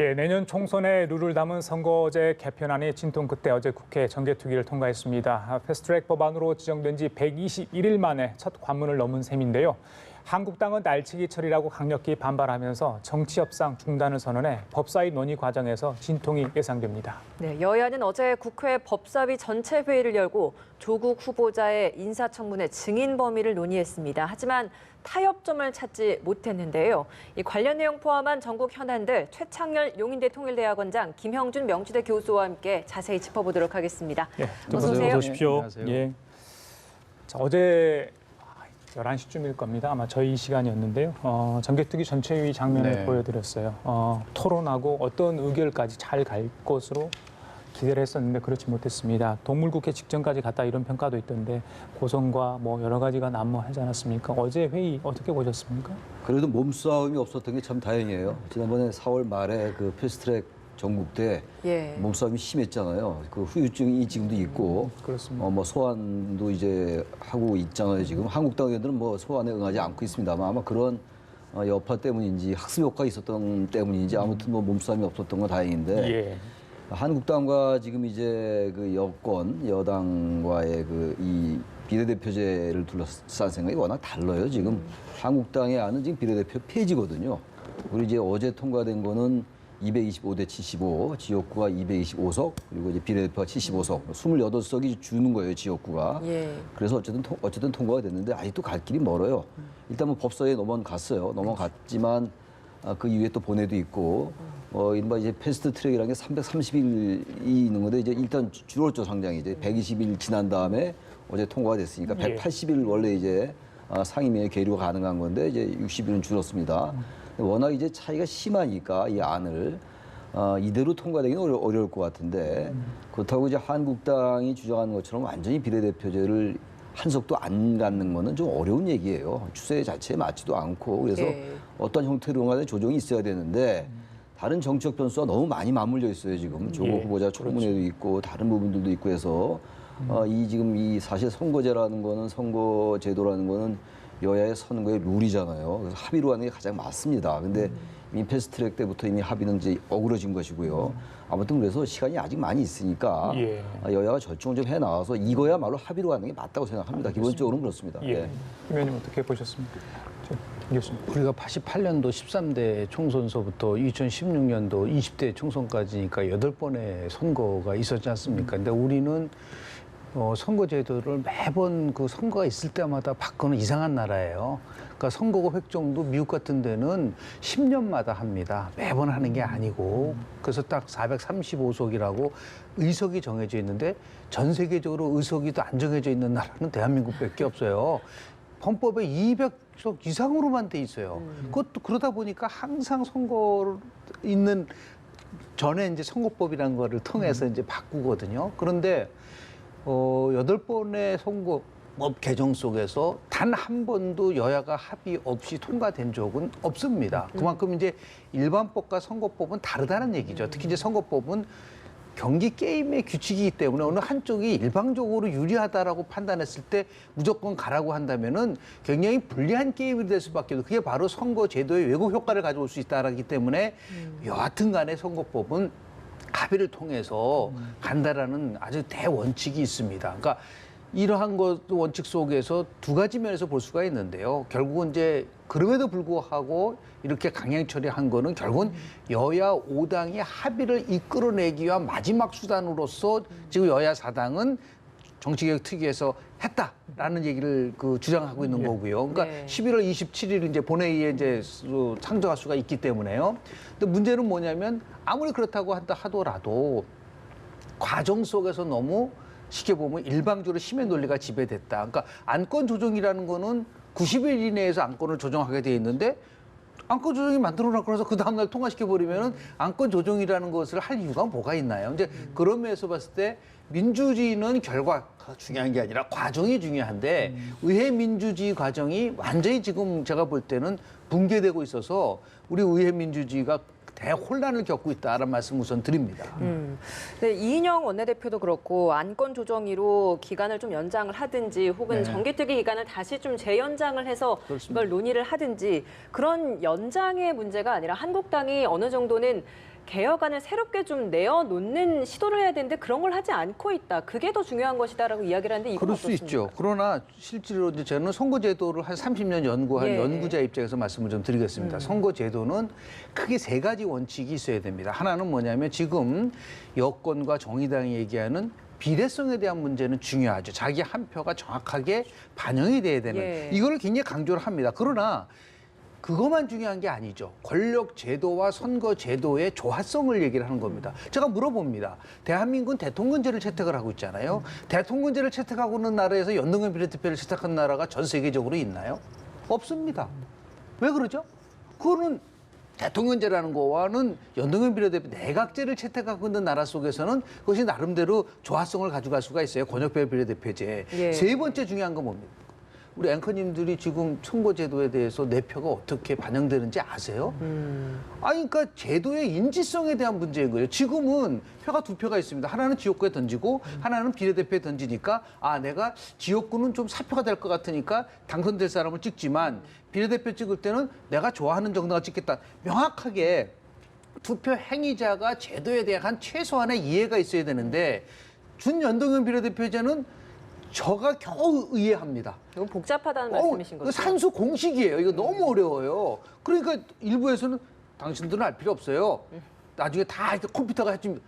예, 내년 총선에 룰을 담은 선거제 개편안이 진통 끝에 어제 국회 정개특위를 통과했습니다. 패스트트랙 법안으로 지정된 지 121일 만에 첫 관문을 넘은 셈인데요. 한국당은 날치기 처리라고 강력히 반발하면서 정치 협상 중단을 선언해 법사위 논의 과정에서 진통이 예상됩니다. 네, 여야는 어제 국회 법사위 전체 회의를 열고 조국 후보자의 인사청문회 증인 범위를 논의했습니다. 하지만 타협점을 찾지 못했는데요. 이 관련 내용 포함한 전국 현안들 최창렬 용인대 통일대학원장, 김형준 명지대 교수와 함께 자세히 짚어보도록 하겠습니다. 예, 어서 오세요. 어서 오십시오. 네, 예. 자, 어제 11시쯤일 겁니다. 아마 저희 시간이었는데요. 정개특위 전체 회의 장면을 보여드렸어요. 토론하고 어떤 의결까지 잘 갈 것으로 기대를 했었는데 그렇지 못했습니다. 동물국회 직전까지 갔다 이런 평가도 있던데 고성과 뭐 여러 가지가 난무하지 않았습니까? 어제 회의 어떻게 보셨습니까? 그래도 몸싸움이 없었던 게 참 다행이에요. 지난번에 4월 말에 그 패스트트랙 전국대 몸싸움이 심했잖아요. 그 후유증이 지금도 있고, 그렇습니다. 뭐 소환도 이제 하고 있잖아요. 지금 한국당 의원들은 뭐 소환에 응하지 않고 있습니다만 아마 그런 여파 때문인지 학습 효과 있었던 때문인지 아무튼 뭐 몸싸움이 없었던 건 다행인데. 예. 한국당과 지금 이제 그 여당과의 그 이 비례대표제를 둘러싼 생각이 워낙 달라요. 지금 한국당의 안은 지금 비례대표 폐지거든요. 그리고 이제 어제 통과된 거는 225대 75, 지역구가 225석, 그리고 이제 비례대표가 75석, 28석이 주는 거예요, 지역구가. 그래서 어쨌든 통과가 됐는데 아직도 갈 길이 멀어요. 일단 뭐 법사위에 넘어갔어요. 넘어갔지만 그 이후에 또 본회도 있고, 이른바 이제 패스트 트랙이라는 게 330일이 있는 건데, 이제 일단 줄었죠, 상당히. 이제 120일 지난 다음에 어제 통과가 됐으니까 180일 원래 이제 상임위에 계류가 가능한 건데, 이제 60일은 줄었습니다. 워낙 이제 차이가 심하니까 이 안을 이대로 통과되기는 어려울 것 같은데, 그렇다고 이제 한국당이 주장하는 것처럼 완전히 비례대표제를 한 석도 안 갖는 거는 좀 어려운 얘기예요. 추세 자체에 맞지도 않고. 그래서 어떤 형태로든 조정이 있어야 되는데 다른 정치적 변수가 너무 많이 맞물려 있어요. 지금 조국 후보자 청문회도 있고 다른 부분들도 있고 해서 지금 이 사실 선거제라는 거는, 선거제도라는 거는 여야의 선거의 룰이잖아요. 그래서 합의로 하는 게 가장 맞습니다. 근데 이미 패스트트랙 때부터 이미 합의는 이제 어그러진 것이고요. 아무튼 그래서 시간이 아직 많이 있으니까 여야가 절충을 좀 해나와서 이거야말로 합의로 하는 게 맞다고 생각합니다. 기본적으로는 그렇습니다. 김 의원님 어떻게 보셨습니까? 교수님. 우리가 88년도 13대 총선서부터 2016년도 20대 총선까지니까 8번의 선거가 있었지 않습니까? 근데 우리는 선거제도를 매번 그 선거가 있을 때마다 바꾸는 이상한 나라예요. 그러니까 선거구 획정도 미국 같은 데는 10년마다 합니다. 매번 하는 게 아니고. 그래서 딱 435석이라고 의석이 정해져 있는데 전 세계적으로 의석이 더 안 정해져 있는 나라는 대한민국밖에 없어요. 헌법에 200석 이상으로만 돼 있어요. 그것도 그러다 보니까 항상 선거 있는 전에 이제 선거법이라는 거를 통해서 이제 바꾸거든요. 그런데 8번의 선거법 개정 속에서 단 한 번도 여야가 합의 없이 통과된 적은 없습니다. 그만큼 이제 일반법과 선거법은 다르다는 얘기죠. 특히 이제 선거법은 경기 게임의 규칙이기 때문에 어느 한쪽이 일방적으로 유리하다라고 판단했을 때 무조건 가라고 한다면은 굉장히 불리한 게임이 될 수밖에 없고, 그게 바로 선거 제도의 왜곡 효과를 가져올 수 있다라기 때문에 여하튼 간에 선거법은 합의를 통해서 간다라는 아주 대원칙이 있습니다. 그러니까 이러한 원칙 속에서 두 가지 면에서 볼 수가 있는데요. 결국은 이제 그럼에도 불구하고 이렇게 강행 처리한 거는 결국은 여야 5당이 합의를 이끌어내기 위한 마지막 수단으로서 지금 여야 4당은 정치개혁 특위에서 했다라는 얘기를 주장하고 있는 거고요. 그러니까 11월 27일 이제 본회의에 이제 상정할 수가 있기 때문에요. 근데 문제는 뭐냐면 아무리 그렇다고 하더라도 과정 속에서 너무 쉽게 보면 일방적으로 힘의 논리가 지배됐다. 그러니까 안건 조정이라는 거는 90일 이내에서 안건을 조정하게 돼 있는데 안건 조정이 만들어놨고 해서 그 다음날 통과시켜버리면은 안건 조정이라는 것을 할 이유가 뭐가 있나요? 이제 그런 면에서 봤을 때 민주주의는 결과가 중요한 게 아니라 과정이 중요한데 의회 민주주의 과정이 완전히 지금 제가 볼 때는 붕괴되고 있어서 우리 의회 민주주의가 대혼란을 겪고 있다라는 말씀 우선 드립니다. 네, 이인영 원내대표도 그렇고 안건 조정위로 기간을 좀 연장을 하든지 혹은 정개특위 기간을 다시 좀 재연장을 해서 이걸 논의를 하든지 그런 연장의 문제가 아니라 한국당이 어느 정도는 개혁안을 새롭게 좀 내어놓는 시도를 해야 되는데 그런 걸 하지 않고 있다. 그게 더 중요한 것이다라고 이야기를 하는데 이건 그럴 수 어떻습니까? 있죠. 그러나 실제로 이제 저는 선거제도를 한 30년 연구한 예. 연구자 입장에서 말씀을 좀 드리겠습니다. 선거제도는 크게 세 가지 원칙이 있어야 됩니다. 하나는 뭐냐면 지금 여권과 정의당이 얘기하는 비례성에 대한 문제는 중요하죠. 자기 한 표가 정확하게 반영이 돼야 되는 예. 이거를 굉장히 강조를 합니다. 그러나 그것만 중요한 게 아니죠. 권력 제도와 선거 제도의 조화성을 얘기를 하는 겁니다. 제가 물어봅니다. 대한민국은 대통령제를 채택을 하고 있잖아요. 대통령제를 채택하고 있는 나라에서 연동형 비례대표를 채택한 나라가 전 세계적으로 있나요? 없습니다. 왜 그러죠? 그거는 대통령제라는 거와는 연동형 비례대표 내각제를 채택하고 있는 나라 속에서는 그것이 나름대로 조화성을 가져갈 수가 있어요. 권역별 비례대표제. 예. 세 번째 중요한 건 뭡니까? 우리 앵커님들이 지금 선거제도에 대해서 내 표가 어떻게 반영되는지 아세요? 아니, 그러니까 제도의 인지성에 대한 문제인 거예요. 지금은 표가 두 표가 있습니다. 하나는 지역구에 던지고 하나는 비례대표에 던지니까 내가 지역구는 좀 사표가 될 것 같으니까 당선될 사람을 찍지만 비례대표 찍을 때는 내가 좋아하는 정당을 찍겠다. 명확하게 투표 행위자가 제도에 대한 최소한의 이해가 있어야 되는데 준연동형 비례대표제는 저가 겨우 이해합니다. 이건 복잡하다는 말씀이신 그 거죠? 산수 공식이에요. 이거 너무 어려워요. 그러니까 일부에서는 당신들은 알 필요 없어요. 나중에 다 이렇게 컴퓨터가 해줍니다.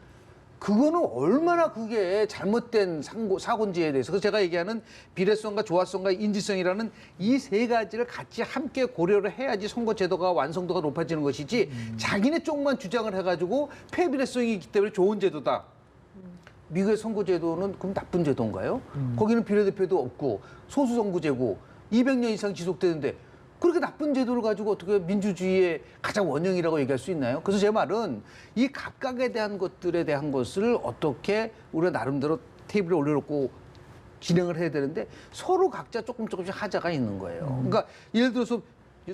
그거는 얼마나 그게 잘못된 사고인지에 대해서. 그래서 제가 얘기하는 비례성과 조화성과 인지성이라는 이 세 가지를 같이 함께 고려를 해야지 선거제도가 완성도가 높아지는 것이지 자기네 쪽만 주장을 해가지고 폐비례성이 있기 때문에 좋은 제도다. 미국의 선거제도는 그럼 나쁜 제도인가요? 거기는 비례대표도 없고 소수선거제고 200년 이상 지속되는데 그렇게 나쁜 제도를 가지고 어떻게 민주주의의 가장 원형이라고 얘기할 수 있나요? 그래서 제 말은 이 각각에 대한 것들에 대한 것을 어떻게 우리가 나름대로 테이블에 올려놓고 진행을 해야 되는데 서로 각자 조금씩 하자가 있는 거예요. 그러니까 예를 들어서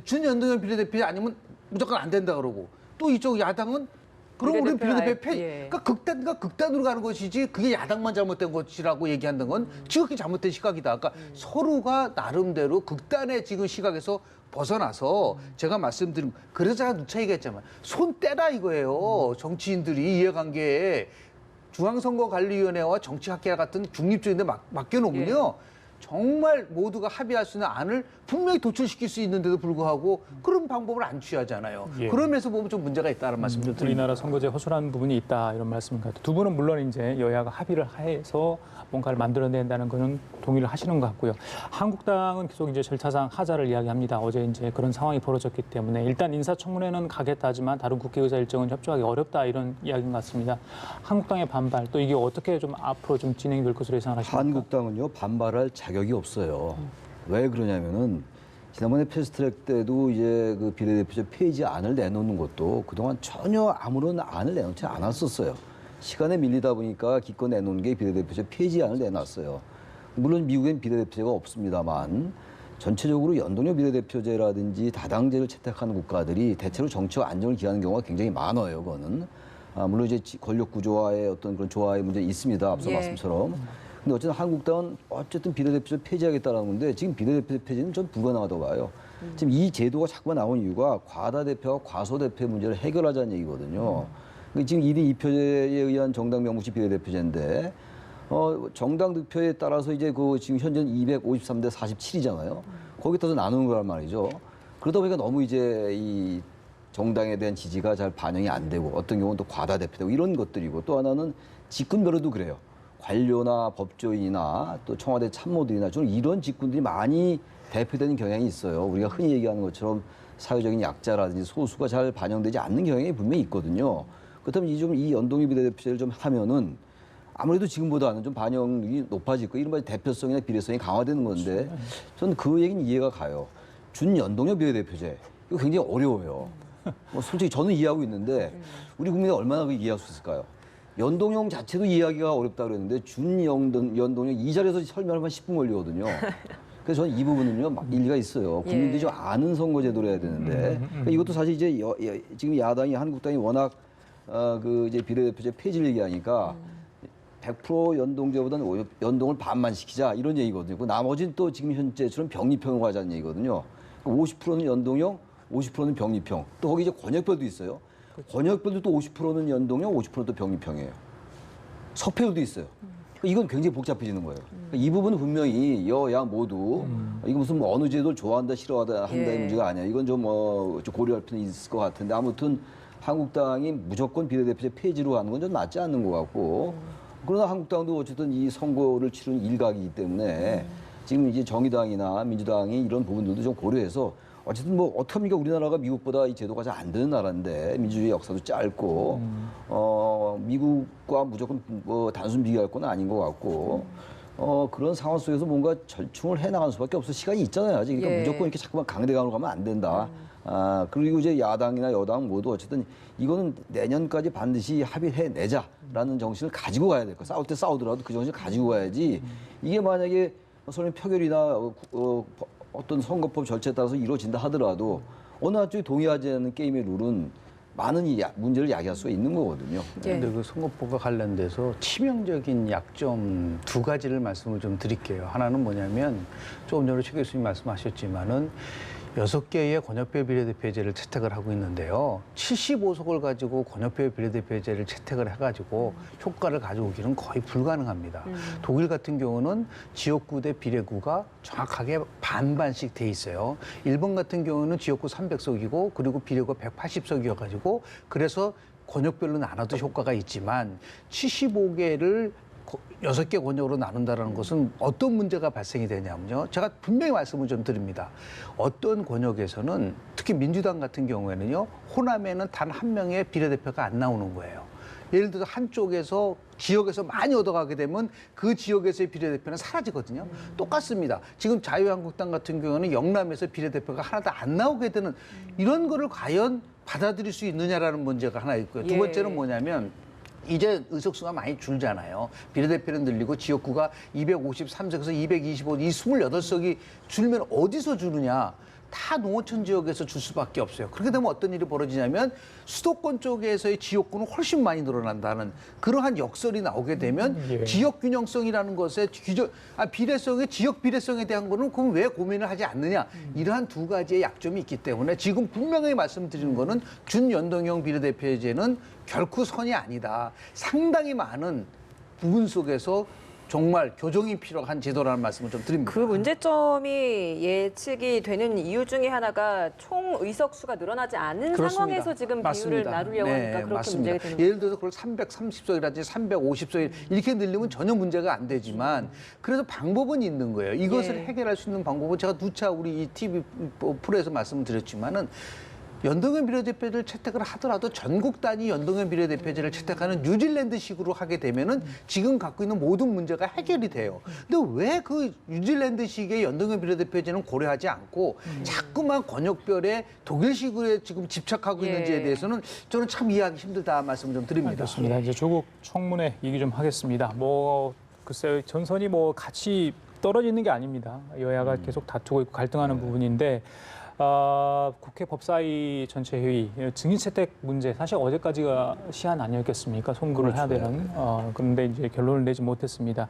준연동형 비례대표 아니면 무조건 안 된다 그러고 또 이쪽 야당은 그럼 우리는 비례대표 그러니까 극단으로 가는 것이지 그게 야당만 잘못된 것이라고 얘기한다는 건 지극히 잘못된 시각이다. 그러니까 서로가 나름대로 극단의 지금 시각에서 벗어나서 제가 말씀드린 그래서 제가 누차 얘기했지만 손 떼라 이거예요. 정치인들이 이해관계에 중앙선거관리위원회와 정치학회 같은 중립적인데 맡겨놓으면요. 정말 모두가 합의할 수 있는 안을 분명히 도출시킬 수 있는데도 불구하고 그런 방법을 안 취하잖아요. 예. 그러면서 보면 좀 문제가 있다는 말씀 좀 드립니다. 우리나라 선거제 허술한 부분이 있다 이런 말씀인 것 같아요. 두 분은 물론 이제 여야가 합의를 해서 뭔가를 만들어낸다는 거는 동의를 하시는 것 같고요. 한국당은 계속 이제 절차상 하자를 이야기합니다. 어제 이제 그런 상황이 벌어졌기 때문에 일단 인사청문회는 가겠다 하지만 다른 국회의사 일정은 협조하기 어렵다 이런 이야기인 것 같습니다. 한국당의 반발 또 이게 어떻게 좀 앞으로 좀 진행이 될 것으로 예상하십니까? 한국당은요 반발할 자격이 없어요. 왜 그러냐면은 지난번에 패스트트랙 때도 이제 그 비례대표제 폐지 안을 내놓는 것도 그동안 전혀 아무런 안을 내놓지 않았었어요. 시간에 밀리다 보니까 기껏 내놓은 게 비례대표제 폐지 안을 내놨어요. 물론 미국엔 비례대표제가 없습니다만 전체적으로 연동형 비례대표제라든지 다당제를 채택하는 국가들이 대체로 정치와 안정을 기하는 경우가 굉장히 많아요. 그거는 물론 이제 권력 구조와의 어떤 그런 조화의 문제 있습니다. 앞서 말씀처럼. 근데 어쨌든 한국당은 어쨌든 비례대표제 폐지하겠다라는 건데 지금 비례대표제 폐지는 전 불가능하다고 봐요. 지금 이 제도가 자꾸만 나온 이유가 과다대표와 과소대표 문제를 해결하자는 얘기거든요. 지금 1인 2표제에 의한 정당 명부시 비례대표제인데 정당 득표에 따라서 이제 그 지금 현재는 253대 47이잖아요. 거기에 따라서 나누는 거란 말이죠. 그러다 보니까 너무 이제 이 정당에 대한 지지가 잘 반영이 안 되고 어떤 경우는 또 과다대표되고 이런 것들이고 또 하나는 직군별로도 그래요. 관료나 법조인이나 또 청와대 참모들이나 좀 이런 직군들이 많이 대표되는 경향이 있어요. 우리가 흔히 얘기하는 것처럼 사회적인 약자라든지 소수가 잘 반영되지 않는 경향이 분명히 있거든요. 그렇다면 이 연동형 비례대표제를 좀 하면은 아무래도 지금보다는 좀 반영이 높아질 거 이른바 대표성이나 비례성이 강화되는 건데 저는 그 얘기는 이해가 가요. 준연동형 비례대표제 이거 굉장히 어려워요. 솔직히 저는 이해하고 있는데 우리 국민이 얼마나 그 이해할 수 있을까요? 연동형 자체도 이해하기가 어렵다 그랬는데 준연동형 이 자리에서 설명하면 10분 걸리거든요. 그래서 저는 이 부분은요 일리가 있어요. 국민들이 좀 아는 선거제도를 해야 되는데 그러니까 이것도 사실 이제 지금 야당이 한국당이 워낙 그 이제 비례대표제 폐지를 얘기하니까 100% 연동제보다는 연동을 반만 시키자 이런 얘기거든요. 그 나머지는 또 지금 현재처럼 병립형으로 하자는 얘기거든요. 50%는 연동형, 50%는 병립형. 또 거기 이제 권역별도 있어요. 권역별도 또 50%는 연동형, 50%도 병립형이에요. 석패율도 있어요. 이건 굉장히 복잡해지는 거예요. 이 부분은 분명히 여야 모두 이거 무슨 뭐 어느 제도를 좋아한다 싫어한다 한다의 예. 문제가 아니야. 이건 좀 좀 고려할 필요는 있을 것 같은데 아무튼 한국당이 무조건 비례대표제 폐지로 하는 건 좀 맞지 않는 것 같고 그러나 한국당도 어쨌든 이 선거를 치르는 일각이기 때문에 지금 이제 정의당이나 민주당이 이런 부분들도 좀 고려해서 어쨌든 뭐 어떻습니까? 우리나라가 미국보다 이 제도가 잘 안 되는 나라인데 민주주의 역사도 짧고 미국과 무조건 뭐 단순 비교할 건 아닌 것 같고 그런 상황 속에서 뭔가 절충을 해 나가는 수밖에 없어. 시간이 있잖아요. 아직. 그러니까 예. 무조건 이렇게 자꾸만 강대강으로 가면 안 된다. 그리고 이제 야당이나 여당 모두 어쨌든 이거는 내년까지 반드시 합의해내자라는 정신을 가지고 가야 될 거야. 싸울 때 싸우더라도 그 정신을 가지고 가야지. 이게 만약에 설령 표결이나 어떤 선거법 절차에 따라서 이루어진다 하더라도 어느 한쪽이 동의하지 않는 게임의 룰은 많은 문제를 야기할 수가 있는 거거든요. 예. 근데 그 선거법과 관련돼서 치명적인 약점 두 가지를 말씀을 좀 드릴게요. 하나는 뭐냐면 조금 전에 최 교수님 말씀하셨지만은 6개의 권역별 비례대표제를 채택을 하고 있는데요. 75석을 가지고 권역별 비례대표제를 채택을 해가지고 효과를 가져오기는 거의 불가능합니다. 독일 같은 경우는 지역구 대 비례구가 정확하게 반반씩 돼 있어요. 일본 같은 경우는 지역구 300석이고 그리고 비례구가 180석이어가지고 그래서 권역별로 나눠도 효과가 있지만 75개를 6개 권역으로 나눈다는 것은 어떤 문제가 발생이 되냐면요. 제가 분명히 말씀을 좀 드립니다. 어떤 권역에서는 특히 민주당 같은 경우에는요. 호남에는 단 한 명의 비례대표가 안 나오는 거예요. 예를 들어서 한쪽에서 지역에서 많이 얻어가게 되면 그 지역에서의 비례대표는 사라지거든요. 똑같습니다. 지금 자유한국당 같은 경우는 영남에서 비례대표가 하나도 안 나오게 되는 이런 거를 과연 받아들일 수 있느냐라는 문제가 하나 있고요. 두 예. 번째는 뭐냐면 이제 의석수가 많이 줄잖아요. 비례대표는 늘리고 지역구가 253석에서 225, 이 28석이 줄면 어디서 주느냐. 다 농어촌 지역에서 줄 수밖에 없어요. 그렇게 되면 어떤 일이 벌어지냐면 수도권 쪽에서의 지역구는 훨씬 많이 늘어난다는 그러한 역설이 나오게 되면 예. 지역 균형성이라는 것에 비례성의 지역 비례성에 대한 거는 그럼 왜 고민을 하지 않느냐. 이러한 두 가지의 약점이 있기 때문에 지금 분명히 말씀드리는 거는 준연동형 비례대표제는 결코 선이 아니다. 상당히 많은 부분 속에서 정말 교정이 필요한 제도라는 말씀을 좀 드립니다. 그 문제점이 예측이 되는 이유 중에 하나가 총 의석수가 늘어나지 않은 그렇습니다. 상황에서 지금 비율을 맞습니다. 나누려고 하니까 그렇게 맞습니다. 문제가 되는 예를 들어서 그걸 330석이라든지 350석 이렇게 늘리면 전혀 문제가 안 되지만 그래서 방법은 있는 거예요. 이것을 예. 해결할 수 있는 방법은 제가 누차 우리 이 TV 프로에서 말씀을 드렸지만은 연동형 비례대표제를 채택을 하더라도 전국 단위 연동형 비례대표제를 채택하는 뉴질랜드식으로 하게 되면은 지금 갖고 있는 모든 문제가 해결이 돼요. 근데 왜 그 뉴질랜드식의 연동형 비례대표제는 고려하지 않고 자꾸만 권역별의 독일식으로 지금 집착하고 예. 있는지에 대해서는 저는 참 이해하기 힘들다 말씀을 좀 드립니다. 그렇습니다. 이제 조국 청문회 얘기 좀 하겠습니다. 뭐 글쎄요, 전선이 뭐 같이 떨어지는 게 아닙니다. 여야가 계속 다투고 있고 갈등하는 부분인데 국회 법사위 전체 회의 증인 채택 문제 사실 어제까지가 시한 아니었겠습니까? 송구를 해야 되는. 그런데 이제 결론을 내지 못했습니다.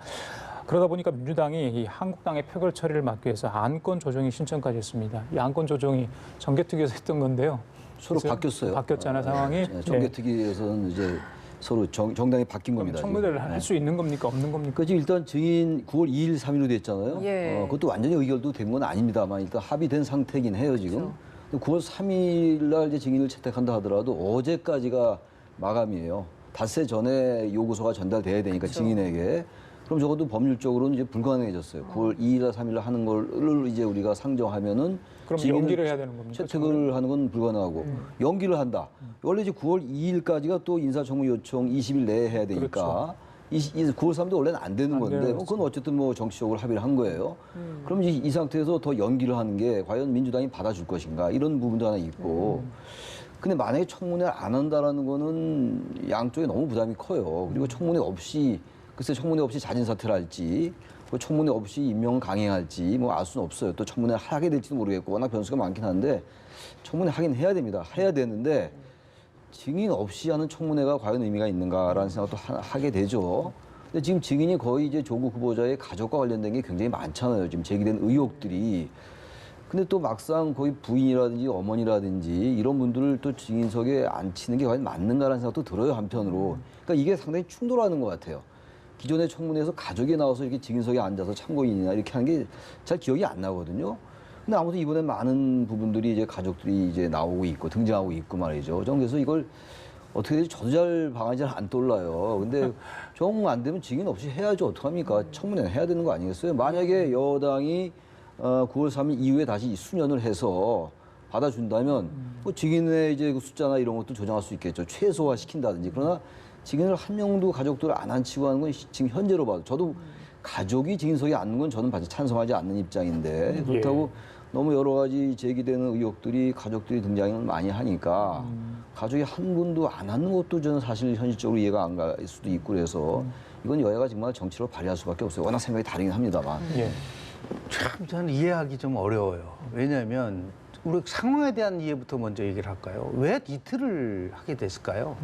그러다 보니까 민주당이 이 한국당의 표결 처리를 막기 위해서 안건 조정이 신청까지 했습니다. 이 안건 조정이 정개특위에서 했던 건데요. 서로 그래서 바뀌었어요. 바뀌었잖아요, 상황이. 정개특위에서는 이제 서로 정당이 바뀐 겁니다. 청문회를 할 수 있는 겁니까? 없는 겁니까? 그 지금 일단 증인 9월 2일, 3일로 됐잖아요. 예. 그것도 완전히 의결도 된 건 아닙니다만 일단 합의된 상태긴 해요 지금. 근데 9월 3일 날 이제 증인을 채택한다 하더라도 어제까지가 마감이에요. 닷새 전에 요구서가 전달돼야 되니까 증인에게. 그럼 적어도 법률적으로는 이제 불가능해졌어요. 9월 2일, 3일 날 하는 거를 이제 우리가 상정하면은 그럼 증인을 연기를 해야 되는 겁니까? 채택을 하는 건 불가능하고 연기를 한다. 원래 이제 9월 2일까지가 또 인사청문 요청 20일 내에 해야 되니까 9월 3일도 원래는 안 되는 건데 그건 어쨌든 뭐 정치적으로 합의를 한 거예요. 그럼 이제 이 상태에서 더 연기를 하는 게 과연 민주당이 받아줄 것인가 이런 부분도 하나 있고. 근데 만약에 청문회를 안 한다라는 거는 양쪽에 너무 부담이 커요. 그리고 청문회 없이 글쎄 청문회 없이 자진 사퇴를 할지 청문회 없이 임명을 강행할지 뭐 알 수는 없어요. 또 청문회를 하게 될지도 모르겠고 워낙 변수가 많긴 한데 청문회 하긴 해야 됩니다. 해야 되는데 증인 없이 하는 청문회가 과연 의미가 있는가라는 생각도 하게 되죠. 근데 지금 증인이 거의 이제 조국 후보자의 가족과 관련된 게 굉장히 많잖아요. 지금 제기된 의혹들이. 근데 또 막상 거기 부인이라든지 어머니라든지 이런 분들을 또 증인석에 앉히는 게 과연 맞는가라는 생각도 들어요, 한편으로. 그러니까 이게 상당히 충돌하는 것 같아요. 기존의 청문회에서 가족이 나와서 이렇게 증인석에 앉아서 참고인이나 이렇게 하는 게 잘 기억이 안 나거든요. 근데 아무튼 이번에 많은 부분들이 이제 가족들이 이제 나오고 있고 등장하고 있고 말이죠. 저는 그래서 이걸 어떻게 저도 잘 방안이 잘 안 떠올라요. 근데 정 안 되면 증인 없이 해야죠. 어떡합니까? 청문회는 해야 되는 거 아니겠어요? 만약에 여당이 9월 3일 이후에 다시 수년을 해서 받아준다면 뭐 증인의 이제 그 숫자나 이런 것도 조정할 수 있겠죠. 최소화 시킨다든지. 그러나 증인을 한 명도 가족들을 안 앉히고 하는 건 지금 현재로 봐도 저도 가족이 증인석에 앉는 건 저는 찬성하지 않는 입장인데 그렇다고 너무 여러 가지 제기되는 의혹들이 가족들이 등장을 많이 하니까 가족이 한 분도 안 앉는 것도 저는 사실 현실적으로 이해가 안 갈 수도 있고 그래서 이건 여야가 정말 정치로 발휘할 수밖에 없어요. 워낙 생각이 다르긴 합니다만. 예. 참 저는 이해하기 좀 어려워요. 왜냐하면 우리 상황에 대한 이해부터 먼저 얘기를 할까요? 왜 이틀을 하게 됐을까요?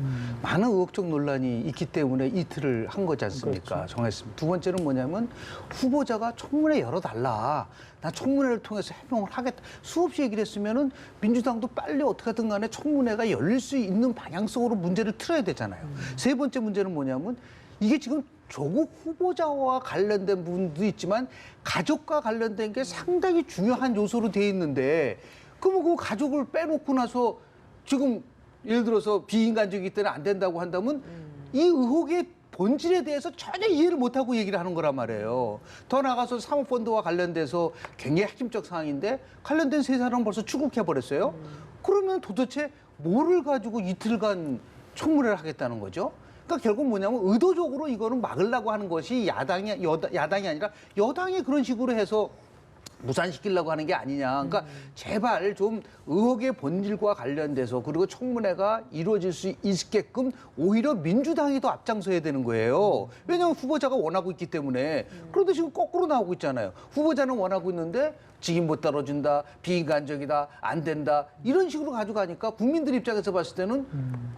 많은 의혹적 논란이 있기 때문에 이틀을 한 거지 않습니까? 그렇죠. 정했습니다. 두 번째는 뭐냐면 후보자가 청문회 열어달라. 나 청문회를 통해서 해명을 하겠다. 수없이 얘기를 했으면은 민주당도 빨리 어떻게든 간에 청문회가 열릴 수 있는 방향성으로 문제를 틀어야 되잖아요. 세 번째 문제는 뭐냐면 이게 지금 조국 후보자와 관련된 부분도 있지만 가족과 관련된 게 상당히 중요한 요소로 돼 있는데 그러면 그 가족을 빼놓고 나서 지금 예를 들어서 비인간적이기 때문에 안 된다고 한다면 이 의혹의 본질에 대해서 전혀 이해를 못하고 얘기를 하는 거란 말이에요. 더 나아가서 사모펀드와 관련돼서 굉장히 핵심적 사항인데 관련된 세 사람은 벌써 출국해버렸어요. 그러면 도대체 뭐를 가지고 이틀간 청문회를 하겠다는 거죠? 그러니까 결국 뭐냐면 의도적으로 이거는 막으려고 하는 것이 야당이 아니라 여당이 그런 식으로 해서 무산시키려고 하는 게 아니냐. 그러니까 제발 좀 의혹의 본질과 관련돼서 그리고 청문회가 이루어질 수 있게끔 오히려 민주당이 더 앞장서야 되는 거예요. 왜냐하면 후보자가 원하고 있기 때문에. 그런데 지금 거꾸로 나오고 있잖아요. 후보자는 원하고 있는데 직인 못 다뤄준다, 비인간적이다, 안 된다 이런 식으로 가져가니까 국민들 입장에서 봤을 때는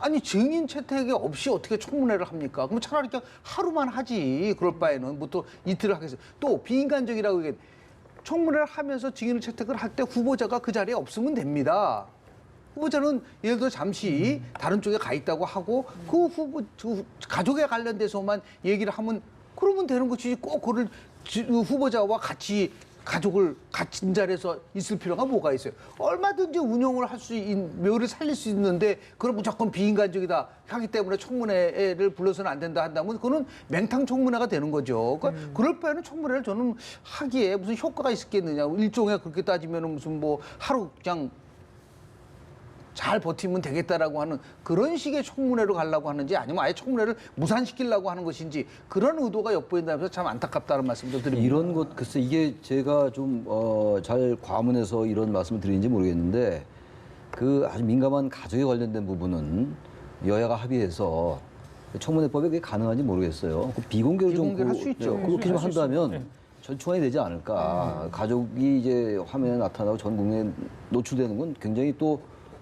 아니 증인 채택이 없이 어떻게 청문회를 합니까? 그럼 차라리 그냥 하루만 하지. 그럴 바에는 뭐 또 이틀을 하겠어요. 또 비인간적이라고 얘기해. 청문회를 하면서 증인을 채택을 할 때 후보자가 그 자리에 없으면 됩니다. 후보자는 예를 들어 잠시 다른 쪽에 가 있다고 하고 그 가족에 관련돼서만 얘기를 하면 그러면 되는 거지. 꼭 그걸 후보자와 같이 가족을 같은 자리에서 있을 필요가 뭐가 있어요. 얼마든지 운영을 할 수 있는, 묘를 살릴 수 있는데 그럼 무조건 비인간적이다 하기 때문에 청문회를 불러서는 안 된다 한다면 그거는 맹탕 청문회가 되는 거죠. 그러니까 그럴 바에는 청문회를 저는 하기에 무슨 효과가 있겠느냐. 일종의 그렇게 따지면 무슨 뭐 하루 그냥 잘 버티면 되겠다라고 하는 그런 식의 청문회로 가려고 하는지 아니면 아예 청문회를 무산시키려고 하는 것인지 그런 의도가 엿보인다면서 참 안타깝다는 말씀도 드립니다. 이런 것 글쎄 이게 제가 좀 잘 과문해서 이런 말씀을 드리는지 모르겠는데 그 아주 민감한 가족에 관련된 부분은 여야가 합의해서 청문회법에 그게 가능한지 모르겠어요. 그 비공개를 할 수 있죠. 그렇게 좀 할수 있죠. 한다면 네. 전충환이 되지 않을까. 가족이 이제 화면에 나타나고 전 국민에 노출되는 건 굉장히 또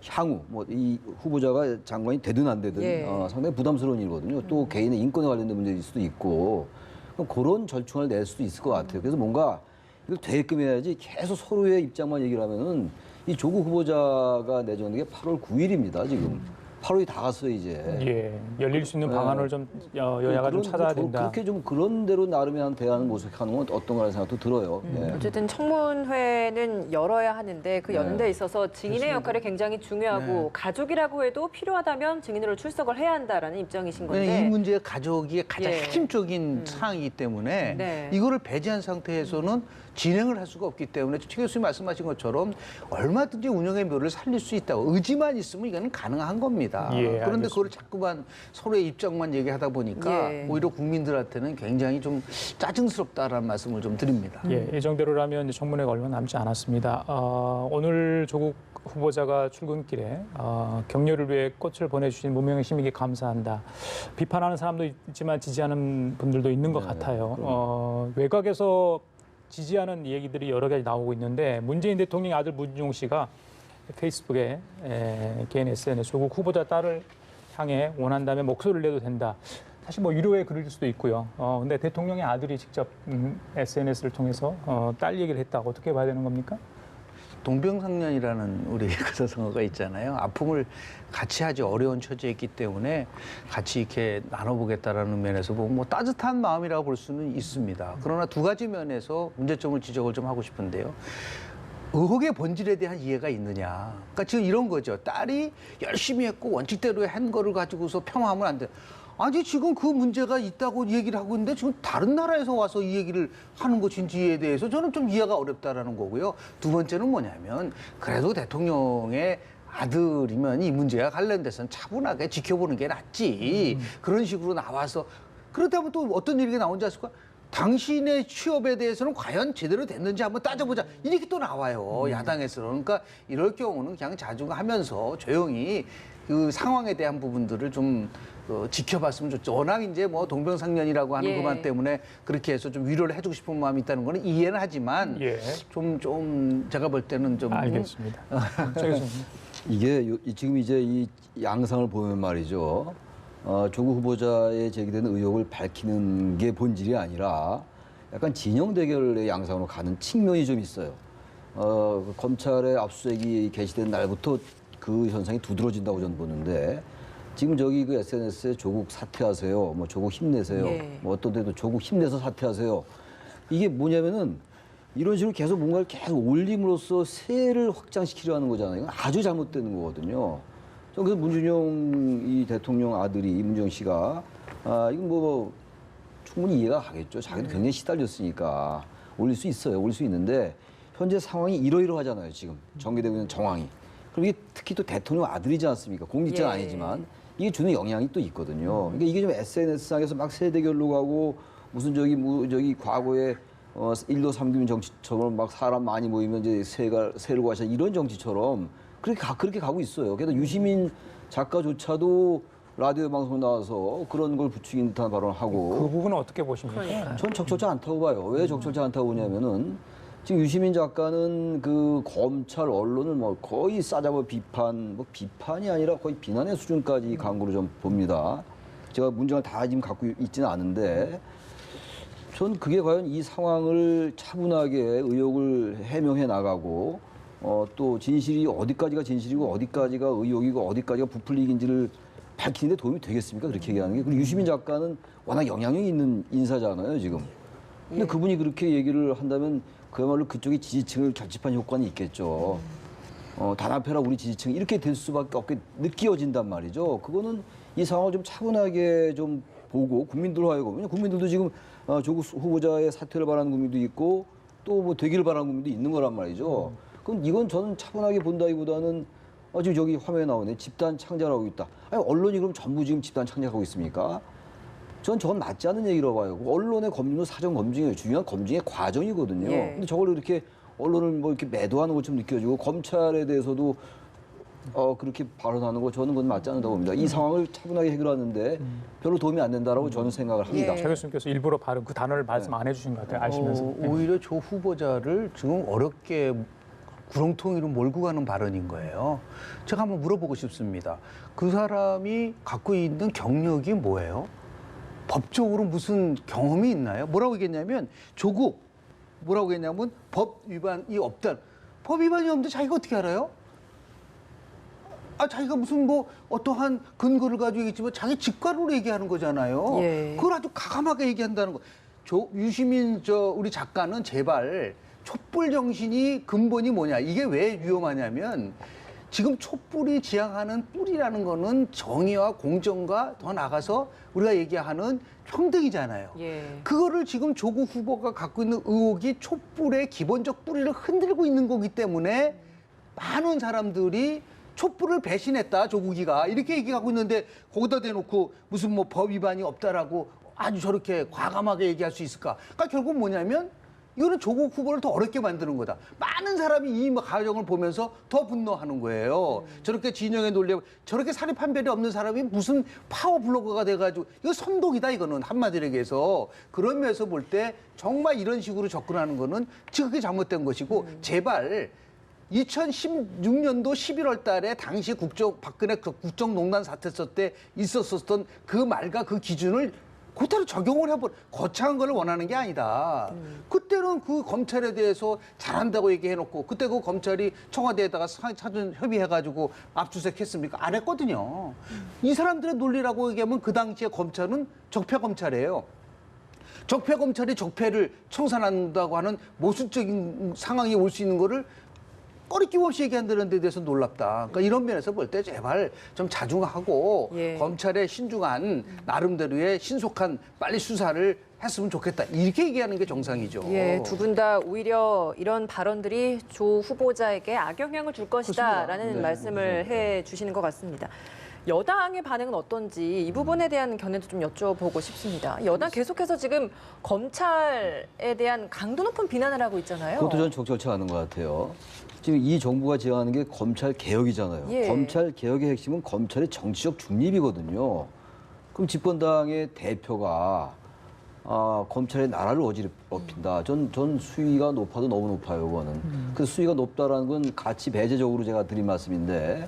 향후 뭐 이 후보자가 장관이 되든 안 되든 예. 상당히 부담스러운 일이거든요. 또 개인의 인권에 관련된 문제일 수도 있고 그럼 그런 절충안을 낼 수도 있을 것 같아요. 그래서 뭔가 이걸 되게끔 해야지 계속 서로의 입장만 얘기를 하면은 이 조국 후보자가 내정된 게 8월 9일입니다. 지금 8월이 다 갔어요 이제. 예, 열릴 수 있는 방안을 좀 여야가 좀 찾아야 된다. 그렇게 좀 그런 대로 나름의 한 대안을 모색하는 건 어떤가라는 생각도 들어요. 예. 어쨌든 청문회는 열어야 하는데 그 여는 데 있어서 증인의 역할이 굉장히 중요하고 가족이라고 해도 필요하다면 증인으로 출석을 해야 한다라는 입장이신 건데 이 문제가 가족이 가장 예. 핵심적인 사항이기 때문에 네. 이거를 배제한 상태에서는 진행을 할 수가 없기 때문에 최 교수님 말씀하신 것처럼 얼마든지 운영의 묘를 살릴 수 있다고 의지만 있으면 이거는 가능한 겁니다. 예, 그런데 알겠습니다. 그걸 자꾸만 서로의 입장만 얘기하다 보니까 예. 오히려 국민들한테는 굉장히 좀 짜증스럽다라는 말씀을 좀 드립니다. 예, 예정대로라면 이제 청문회가 얼마 남지 않았습니다. 오늘 조국 후보자가 출근길에 격려를 위해 꽃을 보내주신 무명의 시민에게 감사한다. 비판하는 사람도 있지만 지지하는 분들도 있는 것 같아요. 외곽에서 지지하는 얘기들이 여러 가지 나오고 있는데 문재인 대통령의 아들 문종 씨가 페이스북에 개인 SNS 조국 후보자 딸을 향해 원한다면 목소리를 내도 된다. 사실 뭐 위로의 글일 수도 있고요. 근데 대통령의 아들이 직접 SNS를 통해서 딸 얘기를 했다. 어떻게 봐야 되는 겁니까? 동병상련이라는 우리 가사성어가 있잖아요. 아픔을 같이 하지 어려운 처지에 있기 때문에 같이 이렇게 나눠보겠다라는 면에서 보면 뭐 따뜻한 마음이라고 볼 수는 있습니다. 그러나 두 가지 면에서 문제점을 지적을 좀 하고 싶은데요. 의혹의 본질에 대한 이해가 있느냐. 그러니까 지금 이런 거죠. 딸이 열심히 했고 원칙대로 한 거를 가지고서 폄하하면 안 돼. 아니 지금 그 문제가 있다고 얘기를 하고 있는데 지금 다른 나라에서 와서 이 얘기를 하는 것인지에 대해서 저는 좀 이해가 어렵다라는 거고요. 두 번째는 뭐냐면 그래도 대통령의 아들이면 이 문제와 관련돼서는 차분하게 지켜보는 게 낫지. 그런 식으로 나와서 그렇다면 또 어떤 얘기가 나온지 아십니까? 당신의 취업에 대해서는 과연 제대로 됐는지 한번 따져보자. 이렇게 또 나와요. 야당에서는. 그러니까 이럴 경우는 그냥 자중하면서 조용히 그 상황에 대한 부분들을 좀 지켜봤으면 좋죠. 워낙 이제 뭐 동병상련이라고 하는 예. 그만 때문에 그렇게 해서 좀 위로를 해주고 싶은 마음이 있다는 거는 이해는 하지만 예. 좀 제가 볼 때는 좀 알겠습니다. 정 교수님. 이게 지금 이제 이 양상을 보면 말이죠. 조국 후보자의 제기되는 의혹을 밝히는 게 본질이 아니라 약간 진영 대결의 양상으로 가는 측면이 좀 있어요. 검찰의 압수수색이 개시된 날부터 그 현상이 두드러진다고 저는 보는데 지금 저기 그 SNS에 조국 사퇴하세요, 뭐 조국 힘내세요, 예. 뭐 어떤 데도 조국 힘내서 사퇴하세요. 이게 뭐냐면은 이런 식으로 계속 뭔가를 계속 올림으로써 세를 확장시키려 하는 거잖아요. 이건 아주 잘못되는 거거든요. 그래서 문준영 이 대통령 아들이 문준영 씨가 이건 뭐 충분히 이해가 가겠죠. 자기도 굉장히 시달렸으니까 올릴 수 있어요. 올릴 수 있는데 현재 상황이 이러이러하잖아요. 지금 전개되고 있는 정황이. 그리고 이게 특히 또 대통령 아들이지 않습니까? 공직자는 예. 아니지만 이게 주는 영향이 또 있거든요. 그러니까 이게 좀 SNS상에서 막 세대결로 가고 무슨 저기 과거에 1도 3기민 정치처럼 막 사람 많이 모이면 이제 세를 과시하 이런 정치처럼 그렇게 가고 있어요. 게다가 유시민 작가조차도 라디오 방송 나와서 그런 걸 부추긴 듯한 발언을 하고 그 부분은 어떻게 보십니까? 그러니까요. 전 적절치 않다고 봐요. 왜 적절치 않다고 보냐면은 지금 유시민 작가는 그 검찰 언론을 뭐 거의 싸잡아 비판이 아니라 거의 비난의 수준까지 간 거로 좀 봅니다. 제가 문장을 다 지금 갖고 있지는 않은데 전 그게 과연 이 상황을 차분하게 의혹을 해명해 나가고 또 진실이 어디까지가 진실이고 어디까지가 의혹이고 어디까지가 부풀리기인지를 밝히는 데 도움이 되겠습니까? 그렇게 얘기하는 게. 그리고 유시민 작가는 워낙 영향력이 있는 인사잖아요, 지금. 근데 그분이 그렇게 얘기를 한다면 그야말로 그쪽이 지지층을 결집한 효과는 있겠죠. 단합해라 우리 지지층 이렇게 될 수밖에 없게 느껴진단 말이죠. 그거는 이 상황을 좀 차분하게 좀 보고 국민들로 하여금 국민들도 지금 조국 후보자의 사퇴를 바라는 국민도 있고 또 뭐 되기를 바라는 국민도 있는 거란 말이죠. 그럼 이건 저는 차분하게 본다기보다는 지금 저기 화면에 나오네. 집단 창작하고 있다. 아니, 언론이 그럼 전부 지금 집단 창작하고 있습니까? 전 저건 맞지 않는 얘기라고 봐요. 언론의 검증은 사전 검증이에요. 중요한 검증의 과정이거든요. 예. 근데 저걸 이렇게 언론을 뭐 이렇게 매도하는 것처럼 느껴지고 검찰에 대해서도 그렇게 발언하는 거 저는 그건 맞지 않는다고 봅니다. 이 상황을 차분하게 해결하는데 별로 도움이 안 된다라고 저는 생각을 합니다. 예. 정 교수님께서 일부러 바로 그 단어를 말씀 안 해주신 것 같아요. 아시면서. 오히려 조 후보자를 지금 어렵게 구렁텅이로 몰고 가는 발언인 거예요. 제가 한번 물어보고 싶습니다. 그 사람이 갖고 있는 경력이 뭐예요? 법적으로 무슨 경험이 있나요? 뭐라고 얘기했냐면 조국 뭐라고 했냐면 법 위반이 없다. 법 위반이 없는데 자기가 어떻게 알아요? 자기가 무슨 뭐 어떠한 근거를 가지고 얘기했지만 자기 직관으로 얘기하는 거잖아요. 예. 그걸 아주 가감하게 얘기한다는 거. 유시민 우리 작가는 제발 촛불 정신이 근본이 뭐냐. 이게 왜 위험하냐면 지금 촛불이 지향하는 뿌리라는 거는 정의와 공정과 더 나가서 우리가 얘기하는 평등이잖아요. 예. 그거를 지금 조국 후보가 갖고 있는 의혹이 촛불의 기본적 뿌리를 흔들고 있는 거기 때문에 많은 사람들이 촛불을 배신했다, 조국이가. 이렇게 얘기하고 있는데 거기다 대놓고 무슨 뭐 법 위반이 없다라고 아주 저렇게 과감하게 얘기할 수 있을까? 그러니까 결국 뭐냐면 이거는 조국 후보를 더 어렵게 만드는 거다. 많은 사람이 이 과정을 보면서 더 분노하는 거예요. 저렇게 진영에 놀려, 저렇게 사립 판별이 없는 사람이 무슨 파워 블로거가 돼가지고 이거 선동이다 이거는 한마디로 얘기해서 그런 면에서 볼 때 정말 이런 식으로 접근하는 거는 지극히 잘못된 것이고 제발 2016년도 11월 달에 당시 박근혜 국정농단 사태 때 있었었던 그 말과 그 기준을 그대로 적용을 해버 거창한 걸 원하는 게 아니다. 그때는 그 검찰에 대해서 잘한다고 얘기해놓고 그때 그 검찰이 청와대에다가 사전 협의해가지고 압수수색했습니까? 안 했거든요. 이 사람들의 논리라고 얘기하면 그 당시에 검찰은 적폐 검찰이에요. 적폐 검찰이 적폐를 청산한다고 하는 모순적인 상황이 올 수 있는 거를 꺼리낌 없이 얘기한다는 데 대해서 놀랍다. 그러니까 이런 면에서 볼 때 제발 좀 자중하고 예. 검찰의 신중한 나름대로의 신속한 빨리 수사를 했으면 좋겠다. 이렇게 얘기하는 게 정상이죠. 예, 두 분 다 오히려 이런 발언들이 조 후보자에게 악영향을 줄 것이다라는 말씀을 해 주시는 것 같습니다. 여당의 반응은 어떤지 이 부분에 대한 견해도 좀 여쭤보고 싶습니다. 여당 계속해서 지금 검찰에 대한 강도 높은 비난을 하고 있잖아요. 그것도 저는 적절치 않은 것 같아요. 지금 이 정부가 제안하는 게 검찰 개혁이잖아요. 예. 검찰 개혁의 핵심은 검찰의 정치적 중립이거든요. 그럼 집권당의 대표가 검찰의 나라를 어지럽힌다. 전 수위가 높아도 너무 높아요, 그거는. 그 수위가 높다라는 건 가치 배제적으로 제가 드린 말씀인데,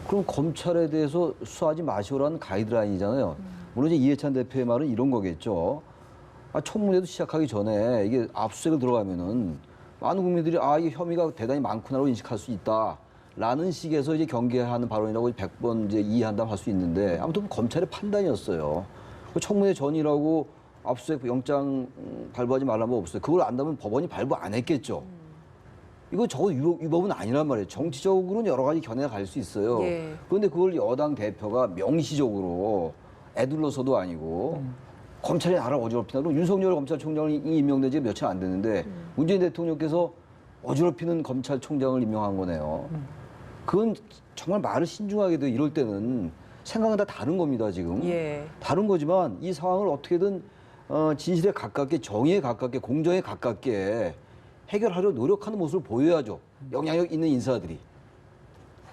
그럼 검찰에 대해서 수사하지 마시오라는 가이드라인이잖아요. 물론 이제 이해찬 대표의 말은 이런 거겠죠. 청문회도 시작하기 전에 이게 압수수색을 들어가면은 많은 국민들이 이게 혐의가 대단히 많구나라고 인식할 수 있다라는 식에서 이제 경계하는 발언이라고 100번 이제 이해한다고 할 수 있는데, 아무튼 검찰의 판단이었어요. 그 청문회 전이라고 압수수색 영장 발부하지 말라는 법 없어요. 그걸 안다면 법원이 발부 안 했겠죠. 이거 적어도 위법은 아니란 말이에요. 정치적으로는 여러 가지 견해가 갈 수 있어요. 예. 그런데 그걸 여당 대표가 명시적으로 애둘러서도 아니고 검찰이 나라를 어지럽히나도 윤석열 검찰총장이 임명된 지 며칠 안 됐는데 문재인 대통령께서 어지럽히는 검찰총장을 임명한 거네요. 그건 정말 말을 신중하게 돼. 이럴 때는 생각은 다 다른 겁니다, 지금. 예. 다른 거지만 이 상황을 어떻게든 진실에 가깝게, 정의에 가깝게, 공정에 가깝게 해결하려 노력하는 모습을 보여야죠. 영향력 있는 인사들이.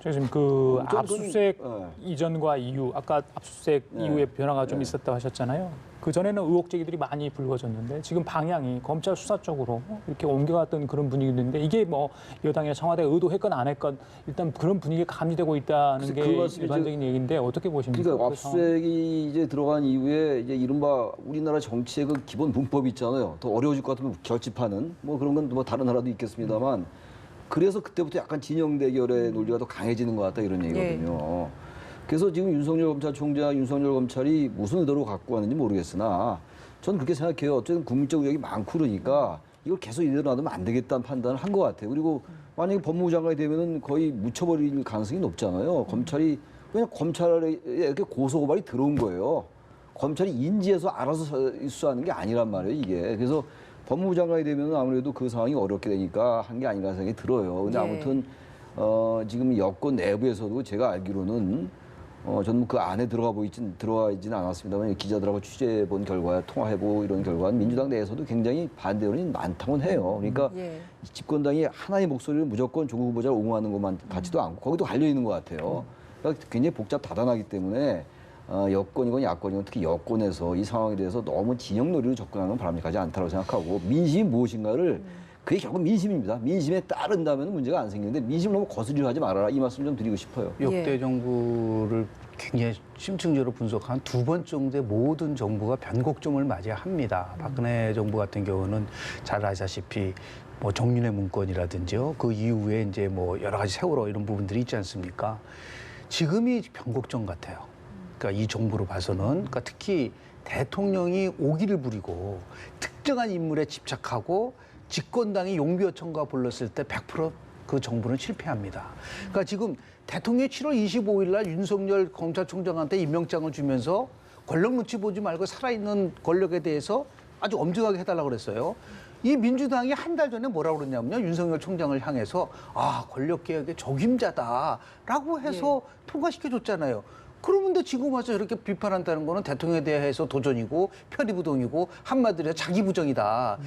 저 지금 그 좀 압수수색 그건, 이전과 이후, 아까 압수수색 네. 이후에 변화가 좀 네. 있었다고 하셨잖아요. 그 전에는 의혹 제기들이 많이 불거졌는데 지금 방향이 검찰 수사 쪽으로 이렇게 옮겨갔던 그런 분위기인데, 이게 뭐 여당이나 청와대가 의도했건 안 했건 일단 그런 분위기가 감지되고 있다는 게 그 말씀이 일반적인 얘기인데 어떻게 보십니까? 그러니까 그 상황? 압수수색이 이제 들어간 이후에 이제 이른바 우리나라 정치의 그 기본 문법이 있잖아요. 더 어려워질 것 같으면 결집하는 뭐 그런 건 뭐 다른 나라도 있겠습니다만, 그래서 그때부터 약간 진영 대결의 논리가 더 강해지는 것 같다 이런 얘기거든요. 그래서 지금 윤석열 검찰총장, 윤석열 검찰이 무슨 의도로 갖고 왔는지 모르겠으나 저는 그렇게 생각해요. 어쨌든 국민적 의혹이 많고 그러니까 이걸 계속 이대로 놔두면 안 되겠다는 판단을 한 것 같아요. 그리고 만약에 법무부 장관이 되면은 거의 묻혀버릴 가능성이 높잖아요. 검찰이, 그냥 검찰에 이렇게 고소고발이 들어온 거예요. 검찰이 인지해서 알아서 수사하는 게 아니란 말이에요, 이게. 그래서 법무부 장관이 되면 아무래도 그 상황이 어렵게 되니까 한 게 아닌가 생각이 들어요. 근데 예. 아무튼 지금 여권 내부에서도 제가 알기로는 저는 그 안에 들어와 있지는 않았습니다만 기자들하고 취재해 본 결과야, 통화해보고 이런 결과는 민주당 내에서도 굉장히 반대 여론이 많다고는 해요. 그러니까 예. 집권당이 하나의 목소리를 무조건 조국 후보자를 옹호하는 것만 같지도 않고 거기도 갈려 있는 것 같아요. 그러니까 굉장히 다단하기 때문에 여권이건 야권이건 특히 여권에서 이 상황에 대해서 너무 진영 놀이로 접근하는 건 바람직하지 않다고 생각하고, 민심이 무엇인가를 그게 결국 민심입니다. 민심에 따른다면 문제가 안 생기는데 민심을 너무 거스리려 하지 말아라, 이 말씀 좀 드리고 싶어요. 역대 예. 정부를 굉장히 심층적으로 분석한 두 번 정도의 모든 정부가 변곡점을 맞이합니다. 박근혜 정부 같은 경우는 잘 아시다시피 뭐 정윤회 문건이라든지요, 그 이후에 이제 뭐 여러 가지 세월호 이런 부분들이 있지 않습니까? 지금이 변곡점 같아요. 그러니까 이 정부로 봐서는, 그러니까 특히 대통령이 오기를 부리고 특정한 인물에 집착하고 집권당이 용비어천가 불렀을 때 100% 그 정부는 실패합니다. 그러니까 지금 대통령이 7월 25일 날 윤석열 검찰총장한테 임명장을 주면서 권력 눈치 보지 말고 살아있는 권력에 대해서 아주 엄정하게 해달라고 그랬어요. 이 민주당이 한 달 전에 뭐라고 그랬냐면요, 윤석열 총장을 향해서 권력개혁의 적임자다라고 해서 통과시켜줬잖아요. 그러는데 지금 와서 이렇게 비판한다는 거는 대통령에 대해서 도전이고 편의부동이고 한마디로 자기 부정이다.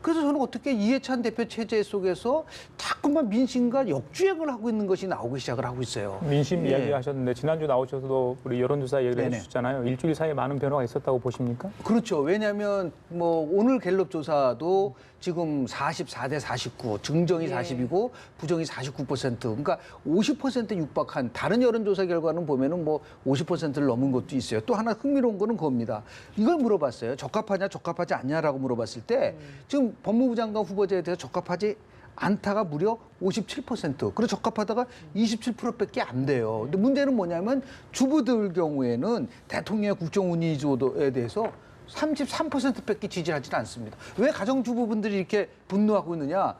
그래서 저는 어떻게 이해찬 대표 체제 속에서 자꾸만 민심과 역주행을 하고 있는 것이 나오기 시작을 하고 있어요. 민심 예. 이야기하셨는데 지난주 나오셔서도 우리 여론조사 얘기를 네네. 해주셨잖아요. 일주일 사이에 많은 변화가 있었다고 보십니까? 그렇죠. 왜냐하면 뭐 오늘 갤럽 조사도 지금 44대 49, 증정이 예. 40이고 부정이 49%. 그러니까 50% 육박한 다른 여론조사 결과는 보면은 뭐 50%를 넘은 것도 있어요. 또 하나 흥미로운 거는 그겁니다. 이걸 물어봤어요. 적합하냐, 적합하지 않냐라고 물어봤을 때 지금 법무부 장관 후보자에 대해서 적합하지 않다가 무려 57%. 그리고 적합하다가 27%밖에 안 돼요. 근데 문제는 뭐냐면 주부들 경우에는 대통령의 국정운이조에 대해서 33%밖에 지지하지 않습니다. 왜 가정주부분들이 이렇게 분노하고 있느냐?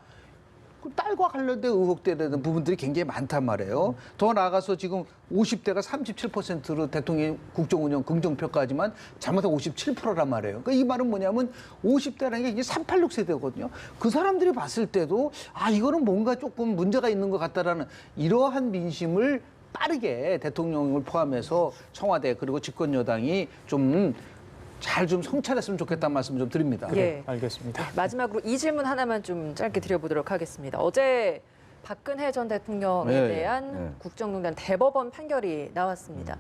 그 딸과 관련된 의혹되는 부분들이 굉장히 많단 말이에요. 더 나아가서 지금 50대가 37%로 대통령 국정운영 긍정평가하지만 잘못하면 57%란 말이에요. 그러니까 이 말은 뭐냐면 50대라는 게 이제 386 세대거든요. 그 사람들이 봤을 때도 아 이거는 뭔가 조금 문제가 있는 것 같다라는 이러한 민심을 빠르게 대통령을 포함해서 청와대 그리고 집권 여당이 좀 잘 좀 성찰했으면 좋겠다는 말씀 좀 드립니다. 예. 알겠습니다. 마지막으로 이 질문 하나만 좀 짧게 드려보도록 하겠습니다. 어제 박근혜 전 대통령에 네, 대한 네. 국정농단 대법원 판결이 나왔습니다.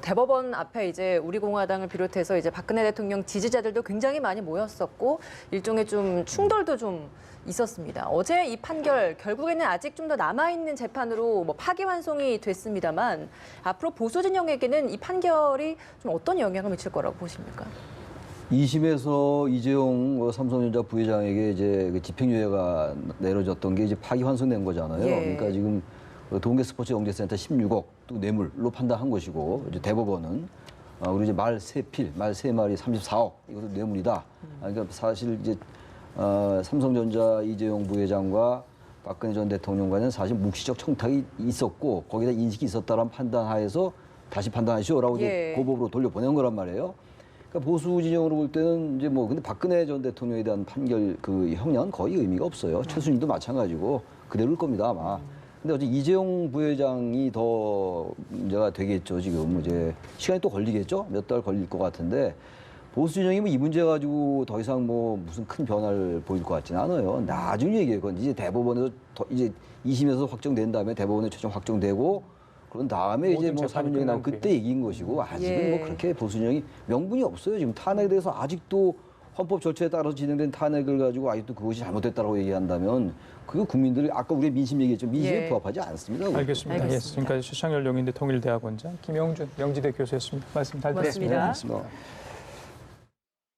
대법원 앞에 이제 우리공화당을 비롯해서 이제 박근혜 대통령 지지자들도 굉장히 많이 모였었고 일종의 좀 충돌도 좀 있었습니다. 어제 이 판결 결국에는 아직 좀 더 남아있는 재판으로 뭐 파기환송이 됐습니다만 앞으로 보수 진영에게는 이 판결이 좀 어떤 영향을 미칠 거라고 보십니까? 2심에서 이재용 삼성전자 부회장에게 이제 그 집행유예가 내려졌던 게 이제 파기환송된 거잖아요. 예. 그러니까 지금 동계 스포츠 영재센터 16억 또 뇌물로 판단한 것이고 이제 대법원은 그리고 이제 말 3필, 말 3마리 34억 이것도 뇌물이다. 그러니까 사실 이제 삼성전자 이재용 부회장과 박근혜 전 대통령 간에는 사실 묵시적 청탁이 있었고 거기다 인식이 있었다라는 판단하에서 다시 판단하시오라고 이제 예. 고법으로 돌려보낸 거란 말이에요. 그러니까 보수 진영으로 볼 때는 이제 뭐 근데 박근혜 전 대통령에 대한 판결 그 형량 거의 의미가 없어요. 최순실도 마찬가지고 그대로일 겁니다 아마. 근데 어제 이재용 부회장이 더 문제가 되겠죠 지금 이제 시간이 또 걸리겠죠 몇 달 걸릴 것 같은데 보수 진영이 뭐 이 문제 가지고 더 이상 뭐 무슨 큰 변화를 보일 것 같지는 않아요. 나중에 얘기해요. 그건 이제 대법원에서 이제 2심에서 확정된 다음에 대법원에 최종 확정되고 그런 다음에 이제 모든 뭐 재판이 사문정이 나오고 끝난 그때 얘기인 것이고 아직은 예. 뭐 그렇게 보수 진영이 명분이 없어요. 지금 탄핵에 대해서 아직도 헌법 절차에 따라서 진행된 탄핵을 가지고 아직도 그것이 잘못됐다고 얘기한다면 그거 국민들이 아까 우리 민심 얘기했죠. 민심에 예. 부합하지 않습니다. 그거. 알겠습니다. 예, 알겠습니다. 지금까지 최창열 용인대 통일대학원장 김영준 명지대 교수였습니다. 말씀 잘 고맙습니다. 들었습니다. 고맙습니다.